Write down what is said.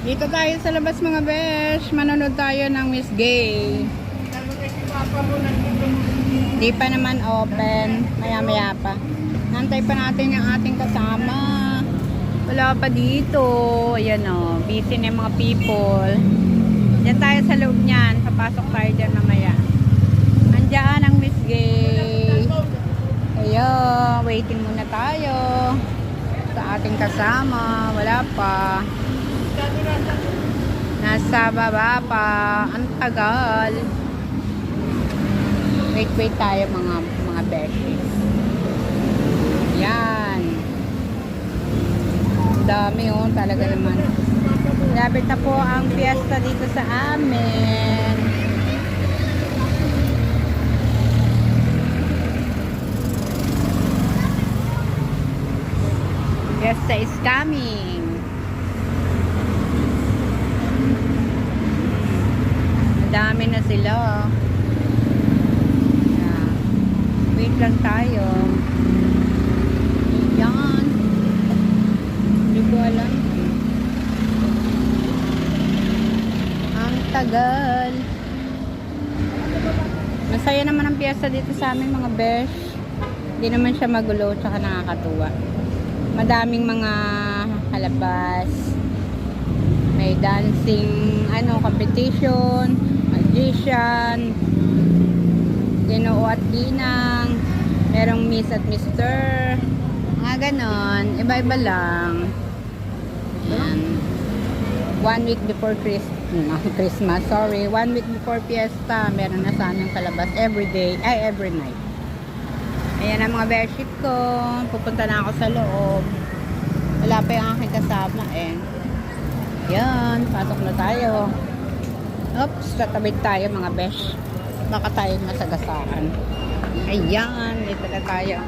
Dito tayo sa labas mga besh. Manonood tayo ng Miss Gay. Di pa naman open. Maya-maya pa. Nantay pa natin yung ating kasama. Wala pa dito. Ayan o. Busy na yung mga people. Diyan tayo sa loob niyan. Papasok tayo dyan mamaya. Andiyan ang Miss Gay. Ayan. Waiting muna tayo. Sa ating kasama. Wala pa. Nasa baba pa. Ang tagal. Wait tayo mga beshies. Yan. Dami oh, talaga naman. Lapit na po ang fiesta dito sa amin. Fiesta is coming. Dami na sila. Yeah. Wait lang tayo. Yan. Hindi ko alam. Ang tagal. Masaya naman ang piyesta dito sa amin mga besh. Hindi naman siya magulo tsaka nakakatuwa. Madaming mga halabas. May dancing competition, magician, Ginoo at Ginang, merong Miss at Mister, mga ganon, iba-iba lang. Yan. 1 week before Christmas, sorry, 1 week before fiesta, meron na sanang kalabas every night. Ayan ang mga bedsheet ko, pupunta na ako sa loob. Wala pa yung aking kasama Yan, pasok na tayo. Oops, tatabit tayo mga besh. Baka tayo masagasaan. Ayan, dito na tayo.